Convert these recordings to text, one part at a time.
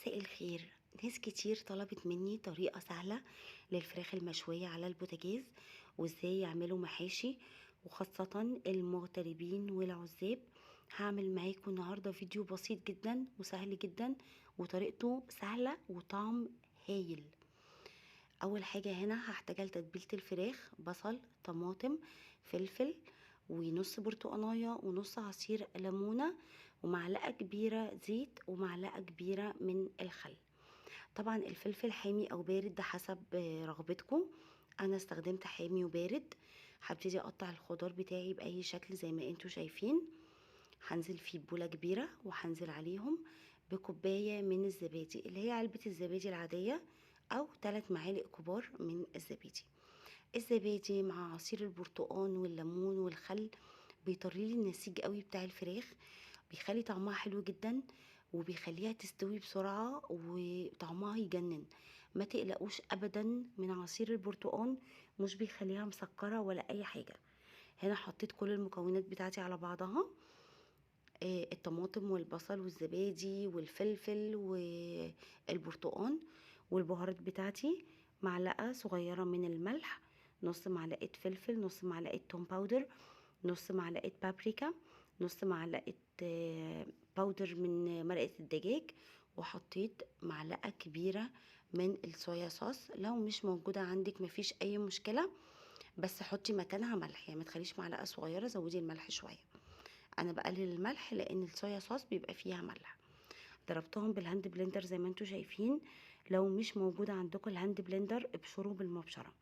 مساء الخير. ناس كتير طلبت مني طريقة سهلة للفراخ المشوية على البوتاجاز، وازاي يعملوا محاشي، وخاصة المغتربين والعزاب. هعمل معاكم النهاردة فيديو بسيط جدا وسهل جدا، وطريقته سهلة وطعم هايل. اول حاجة هنا هحتاج لتتبيلة الفراخ بصل، طماطم، فلفل، ونص برتقانية ونص عصير ليمونة، ومعلقة كبيرة زيت، ومعلقة كبيرة من الخل. طبعا الفلفل حامي او بارد ده حسب رغبتكم. انا استخدمت حامي وبارد. هبتدي اقطع الخضار بتاعي باي شكل زي ما انتوا شايفين. هنزل فيه بولة كبيرة، وهنزل عليهم بكوباية من الزبادي اللي هي علبة الزبادي العادية، او 3 معالق كبار من الزبادي. الزبادي مع عصير البرتقال والليمون والخل بيطري لي النسيج قوي بتاع الفراخ، بيخلي طعمها حلو جدا، وبيخليها تستوي بسرعة وطعمها يجنن. ما تقلقوش ابدا من عصير البرتقال، مش بيخليها مسكرة ولا اي حاجة. هنا حطيت كل المكونات بتاعتي على بعضها، الطماطم والبصل والزبادي والفلفل والبرتقال، والبهارات بتاعتي معلقة صغيرة من الملح، نص معلقة فلفل، نص معلقة توم باودر، نص معلقة بابريكا، نص معلقة باودر من مرقة الدجاج، وحطيت معلقة كبيرة من الصويا صوص. لو مش موجودة عندك مفيش أي مشكلة، بس حطي مكانها ملح، يعني ما تخليش معلقة صغيرة، زودي الملح شوية. انا بقلل الملح لان الصويا صوص بيبقى فيها ملح. ضربتهم بالهاند بلندر زي ما انتوا شايفين. لو مش موجودة عندكم الهاند بلندر ابشروا بالمبشرة.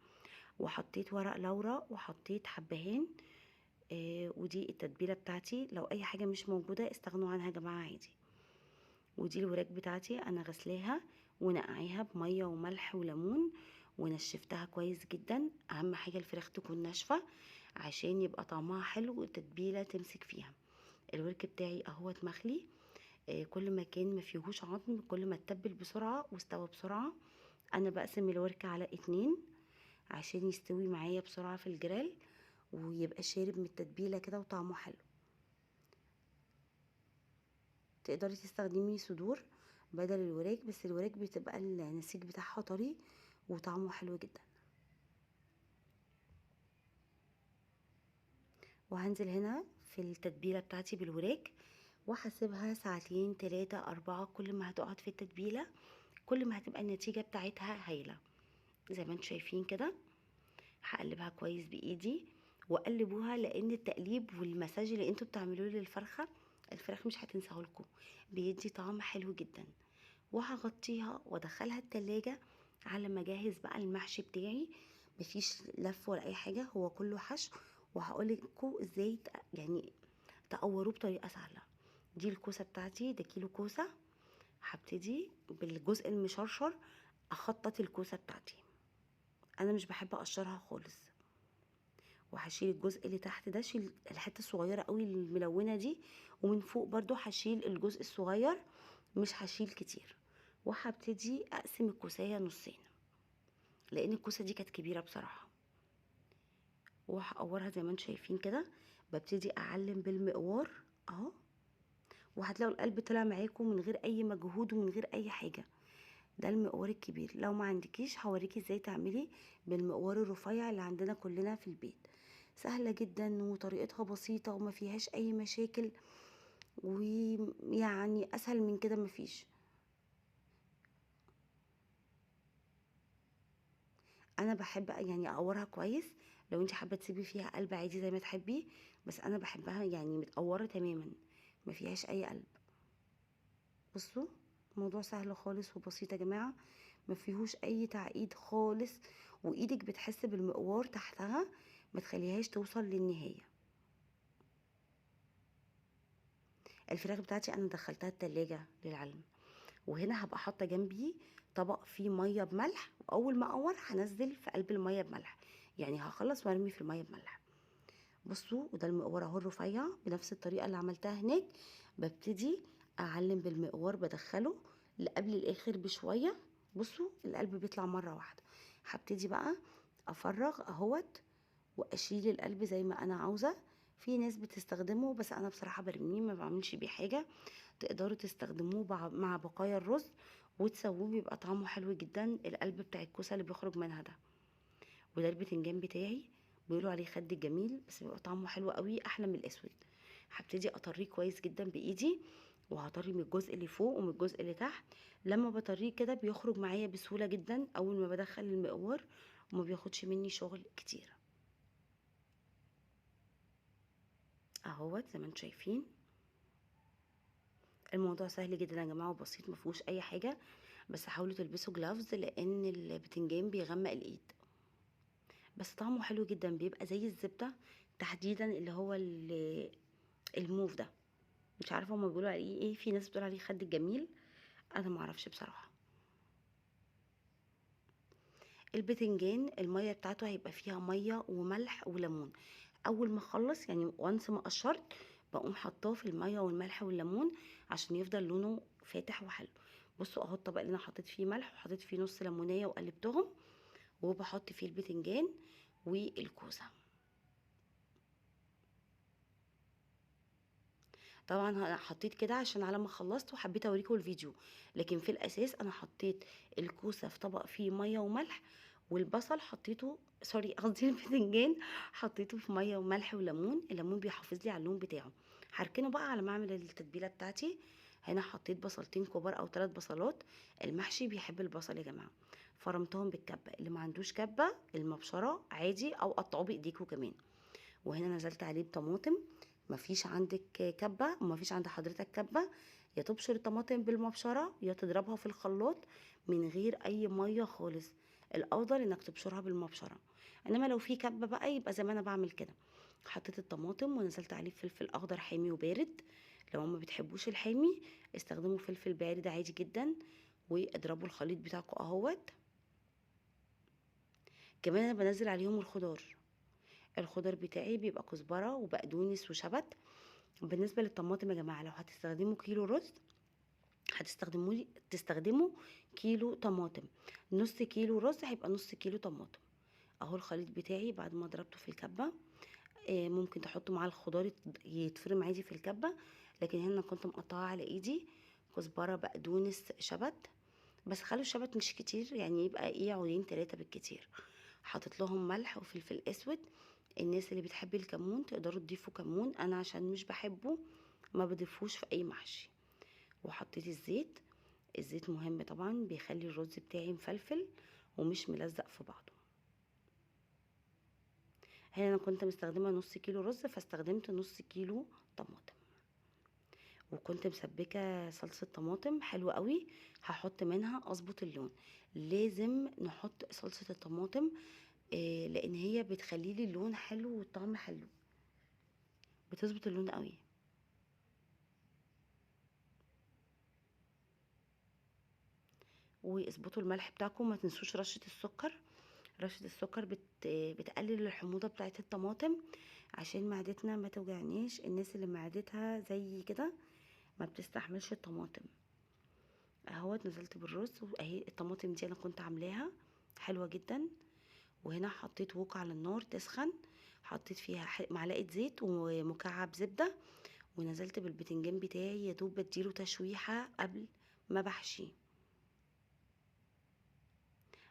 وحطيت ورق لورا، وحطيت حبهان. ودي التتبيلة بتاعتي. لو اي حاجة مش موجودة استغنوا عنها يا جماعة عادي. ودي الوراك بتاعتي انا غسلاها ونقعيها بمية وملح وليمون، ونشفتها كويس جدا. اهم حاجة الفراخ تكون ناشفة عشان يبقى طعمها حلو والتتبيلة تمسك فيها. الورك بتاعي اهوت مخلي. كل ما كان ما فيهوش عظم كل ما اتبل بسرعة واستوى بسرعة. انا بقسم الورك على 2 عشان يستوي معايا بسرعة في الجرال، ويبقى شارب من التتبيلة كده وطعمه حلو. تقدري تستخدمي صدور بدل الوراك، بس الوراك بتبقى النسيج بتاعها طري وطعمه حلو جدا. وهنزل هنا في التتبيلة بتاعتي بالوراك، وهسيبها ساعتين 3 4. كل ما هتقعد في التتبيلة كل ما هتبقى النتيجة بتاعتها هايلة. زي ما انتم شايفين كده. هقلبها كويس بايدي، وقلبوها لان التقليب والمساج اللي انتوا بتعملوه للفرخة الفراخ مش هتنساه لكم، بيدي طعم حلو جدا. وهغطيها وادخلها التلاجة على ما اجهز بقى المحشي بتاعي. مفيش لف ولا اي حاجة، هو كله حشو. وهقولكوا ازاي يعني تقوروه بطريقة سهلة. دي الكوسة بتاعتي، ده كيلو كوسة. هبتدي بالجزء المشرشر اخطط الكوسة بتاعتي. انا مش بحب اقشرها خالص. وهشيل الجزء اللي تحت ده، شيل الحته الصغيره قوي الملونه دي، ومن فوق برضو هشيل الجزء الصغير، مش هشيل كتير. وهبتدي اقسم الكوسايه نصين لان الكوسه دي كانت كبيره بصراحه. وهقورها زي ما انتم شايفين كده. ببتدي اعلم بالمقوار اهو، وهتلاقوا القلب طلع معاكم من غير اي مجهود ومن غير اي حاجه. ده المقوار الكبير. لو ما عندكيش هوريكي ازاي تعملي بالمقوار الرفيع اللي عندنا كلنا في البيت. سهلة جدا وطريقتها بسيطة وما فيهاش اي مشاكل، ويعني اسهل من كده مفيش. انا بحب يعني اقورها كويس. لو انت حابة تسيبي فيها قلب عادي زي ما تحبي، بس انا بحبها يعني متقورة تماما ما فيهاش اي قلب. بصوا، الموضوع سهل خالص وبسيط يا جماعة، ما فيهوش اي تعقيد خالص. وايدك بتحس بالمقوار تحتها، ما تخليهاش توصل للنهاية. الفراخ بتاعتي انا دخلتها التلاجة للعلم. وهنا هبقى حاطه جنبي طبق فيه ميه بملح، واول ما اقور هنزل في قلب الميه بملح، يعني هخلص وارمي في الميه بملح. بصوا، وده المقوار اهو الرفيع بنفس الطريقه اللي عملتها هناك. ببتدي اعلم بالمقوار، بدخله لقبل الاخر بشويه. بصوا القلب بيطلع مره واحده. هبتدي بقى افرغ اهوت، واشيل القلب زي ما انا عاوزه. في ناس بتستخدمه بس انا بصراحه برميه، ما بعملش بيه حاجه. تقدروا تستخدموه مع بقايا الرز وتسووه، بيبقى طعمه حلو جدا، القلب بتاع الكوسه اللي بيخرج منها ده. وده البتنجان بتاعي، بيقولوا عليه خد جميل، بس بيبقى طعمه حلو قوي، احلى من الاسود. هبتدي اطريه كويس جدا بايدي، وهطري من الجزء اللي فوق ومن الجزء اللي تحت. لما بطريه كده بيخرج معايا بسهوله جدا اول ما بدخل المقور، وما بياخدش مني شغل كتير. اهوت زي ما انتم شايفين، الموضوع سهل جدا يا جماعه وبسيط، ما فيهوش اي حاجه. بس حاولوا تلبسوا جلافز لان البتنجان بيغمق الايد، بس طعمه حلو جدا، بيبقى زي الزبده تحديدا، اللي هو الموف ده. مش عارفه هما بيقولوا عليه ايه، في ناس بتقول عليه خد الجميل، انا ما اعرفش بصراحه. البتنجان الميه بتاعته هيبقى فيها ميه وملح وليمون. اول ما اخلص يعني وانس ما قشرت، بقوم حطاه في الميه والملح والليمون عشان يفضل لونه فاتح وحلو. بصوا اهو الطبق اللي انا حطيت فيه ملح وحطيت فيه نص ليمونيه وقلبتهم، وبحط فيه البتنجان والكوسه. طبعا انا حطيت كده عشان على ما خلصت وحبيت اوريكم الفيديو، لكن في الاساس انا حطيت الكوسه في طبق فيه ميه وملح، والبصل حطيته، سوري قصدي البتنجان حطيته في ميه وملح وليمون. الليمون بيحافظ لي على اللون بتاعه. هركنه بقى على ما اعمل التتبيله بتاعتي. هنا حطيت بصلتين كبار او 3 بصلات، المحشي بيحب البصل يا جماعه. فرمتهم بالكبه، اللي ما عندوش كبه المبشره عادي، او قطعوه بايديكوا كمان. وهنا نزلت عليه بطماطم. مفيش عندك كبة ومفيش عند حضرتك كبة، يا تبشر الطماطم بالمبشرة يا تضربها في الخلاط من غير اي مية خالص. الافضل انك تبشرها بالمبشرة، انما لو في كبة بقى يبقى زي ما انا بعمل كده. حطيت الطماطم ونزلت عليه فلفل اخضر حامي وبارد. لو ما بتحبوش الحامي استخدموا فلفل بارد عادي جدا، واضربوا الخليط بتاعكم اهوت. كمان انا بنزل عليهم الخضار. الخضار بتاعي بيبقى كزبره وبقدونس وشبت. بالنسبه للطماطم يا جماعه، لو هتستخدموا كيلو رز تستخدموا كيلو طماطم. نص كيلو رز هيبقى نص كيلو طماطم. اهو الخليط بتاعي بعد ما ضربته في الكبه. ممكن تحطوا معاه الخضار يتفرم عادي في الكبه، لكن هنا كنت مقطعه على ايدي كزبره بقدونس شبت. بس خلوا الشبت مش كتير، يعني يبقى ايه عودين 3 بالكتير. حطيت لهم ملح وفلفل اسود. الناس اللي بتحب الكمون تقدروا تضيفوا كمون، انا عشان مش بحبه ما بضيفوش في اي محشي. وحطيت الزيت. الزيت مهم طبعا، بيخلي الرز بتاعي مفلفل ومش ملزق في بعضه. هنا انا كنت مستخدمه نص كيلو رز فاستخدمت نص كيلو طماطم. وكنت مسبكه صلصه طماطم حلوه قوي، هحط منها اظبط اللون. لازم نحط صلصه الطماطم، لان هي بتخلي لي اللون حلو والطعم حلو، بتظبط اللون قوي. واظبطوا الملح بتاعكم، ما تنسوش رشة السكر. رشة السكر بتقلل الحموضة بتاعت الطماطم عشان معدتنا ما توجعنيش. الناس اللي معدتها زي كده ما بتستحملش الطماطم. اهوت نزلت بالرز، واهي الطماطم دي انا كنت عاملاها حلوة جدا. وهنا حطيت ووك على النار تسخن، حطيت فيها معلقة زيت ومكعب زبدة، ونزلت بالبتنجان بتاعي يا دوب بديله تشويحة قبل ما بحشيه.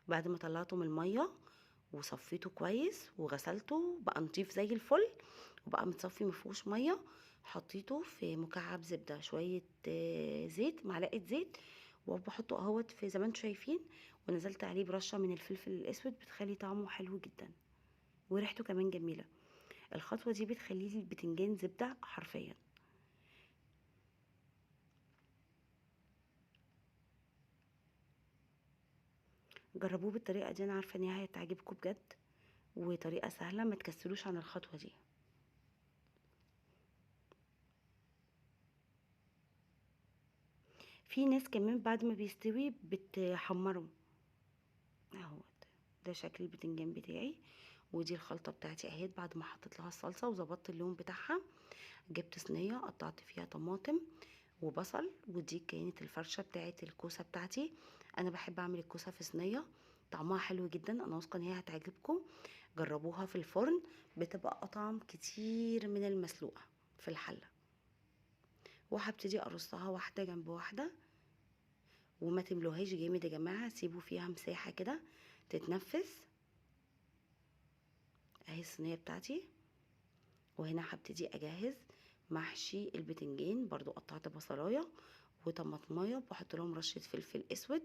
بعد ما طلعته من الميه وصفيته كويس وغسلته بقى نضيف زي الفل، وبقى متصفي مفيهوش ميه، حطيته في مكعب زبده، شويه زيت، معلقه زيت، وبحطه اهوت في زي ما انتم شايفين. ونزلت عليه برشه من الفلفل الاسود، بتخلي طعمه حلو جدا وريحته كمان جميله. الخطوه دي بتخلي لي البتنجان زبده حرفيا. جربوه بالطريقه دي، انا عارفه ان هي هتعجبكم بجد، وطريقه سهله، ما تكسلوش عن الخطوه دي. في ناس كمان بعد ما بيستوي بتحمره اهوت. ده شكل البتنجان بتاعي، ودي الخلطه بتاعتي اهيت. بعد ما حطيت لها الصلصه وظبطت اللون بتاعها، جبت صينيه قطعت فيها طماطم وبصل، ودي كانت الفرشه بتاعت الكوسه بتاعتي. انا بحب اعمل الكوسه في صينيه، طعمها حلو جدا، انا واثقه ان هي هتعجبكم. جربوها في الفرن، بتبقى اطعم كتير من المسلوقه في الحله. وهبتدي ارصها واحده جنب واحده، وما تملوهاش جامد يا جماعه، سيبوا فيها مساحه كده تتنفس. اهي الصينيه بتاعتي. وهنا هبتدي اجهز محشي البتنجان، برضو قطعت بصلايه وطماطمايه، بحط لهم رشه فلفل اسود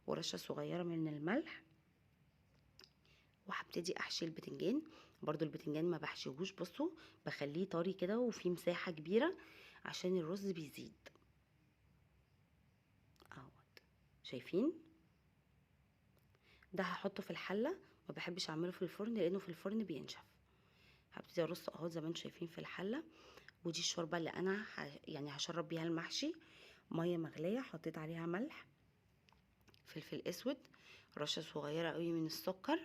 ورشه صغيره من الملح. وهبتدي احشي البتنجان. برضو البتنجان ما بحشيهوش، بصوا بخليه طري كده وفي مساحه كبيره عشان الرز بيزيد اهوت. شايفين؟ ده هحطه في الحله، ما بحبش اعمله في الفرن لانه في الفرن بينشف. هبتدي ارصه اهو زي ما انتم شايفين في الحله. ودي الشوربه اللي انا يعني هشرب بيها المحشي. ميه مغليه، حطيت عليها ملح، فلفل اسود، رشه صغيره قوي من السكر،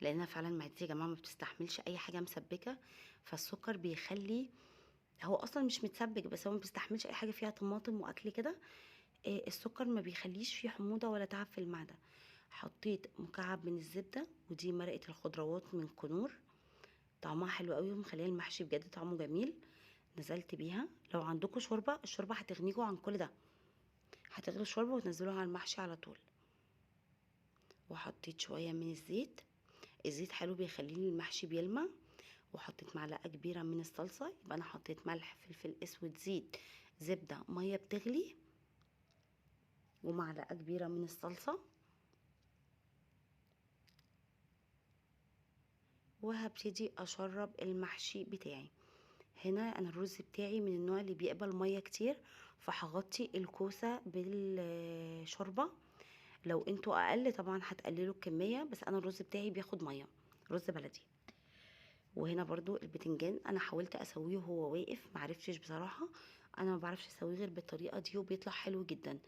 لان فعلا معدتي يا جماعه ما بتستحملش اي حاجه مسبكه. فالسكر بيخلي، هو اصلا مش متسبك بس هو ما بيستحملش اي حاجه فيها طماطم واكل كده. السكر ما بيخليش فيه حموضه ولا تعب في المعده. حطيت مكعب من الزبده، ودي مرقه الخضروات من كنور، طعمها حلو قوي ومخليه المحشي بجد طعمه جميل. نزلت بيها. لو عندكم شوربه، الشوربه هتغنيكوا عن كل ده. هتغلوا الشوربه وتنزلوها على المحشي على طول. وحطيت شويه من الزيت. الزيت حلو بيخليه المحشي بيلمع. وحطيت معلقه كبيره من الصلصه، يبقى انا حطيت ملح، فلفل اسود، زيت، زبده، ميه بتغلي، ومعلقه كبيره من الصلصه. وهبتدي اشرب المحشي بتاعي. هنا انا الرز بتاعي من النوع اللي بيقبل ميه كتير، فهغطي الكوسه بالشوربه. لو انتوا اقل طبعا هتقللوا الكميه، بس انا الرز بتاعي بياخد ميه، رز بلدي. وهنا برضو البتنجان انا حاولت اسويه وهو واقف، معرفتش بصراحه. انا ما بعرفش اسويه غير بالطريقه دي وبيطلع حلو جدا.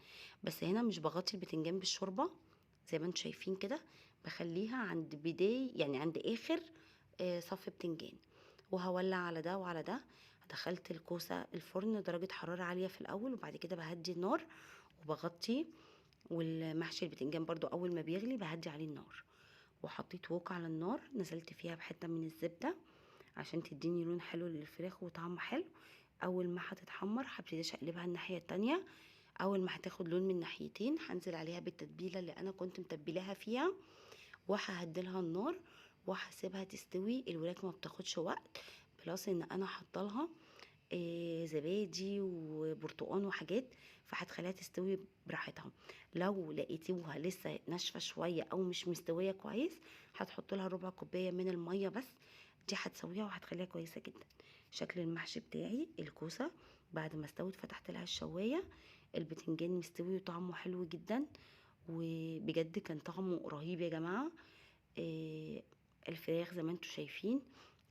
بس هنا مش بغطي البتنجان بالشوربه زي ما انتم شايفين كده، بخليها عند بدايه يعني عند اخر صف بتنجان. وهولع على ده وعلى ده. دخلت الكوسه الفرن درجه حراره عاليه في الاول، وبعد كده بهدي النار وبغطيه. والمحشي البتنجان برضو اول ما بيغلي بهدي عليه النار. وحطيت ووك على النار، نزلت فيها بحته من الزبده عشان تديني لون حلو للفراخ وطعم حلو. اول ما هتتحمر هبتدي اقلبها الناحيه التانية. اول ما هتاخد لون من ناحيتين هنزل عليها بالتتبيله اللي انا كنت متبلاها فيها، وههدلها النار وهسيبها تستوي. الوراك ما بتاخدش وقت، بلس ان انا حاطه زبادي وبرتقان وحاجات، فهتخليها تستوي براحتها. لو لقيتوها لسه ناشفه شويه او مش مستويه كويس، هتحط لها ربع كوبايه من الميه بس، دي هتسويها وهتخليها كويسه جدا. شكل المحشي بتاعي، الكوسه بعد ما استوت فتحت لها الشوايه، البتنجان مستوي وطعمه حلو جدا، وبجد كان طعمه رهيب يا جماعه. الفراخ زي ما انتم شايفين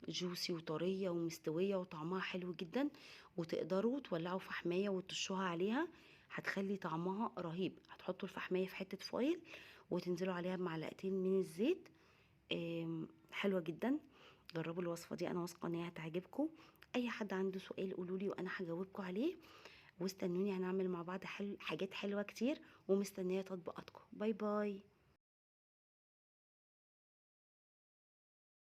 جوسي وطريه ومستويه وطعمها حلو جدا. وتقدروا تولعوا فحمايه وتشوها عليها، هتخلي طعمها رهيب. هتحطوا الفحمايه في حته فويل وتنزلوا عليها بمعلقتين من الزيت. حلوه جدا. جربوا الوصفه دي، انا واثقه ان هي هتعجبكم. اي حد عنده سؤال قولولي وانا هجاوبكم عليه. واستنوني، هنعمل مع بعض حاجات حلوه كتير، ومستنيه تطبيقاتكم. باي باي.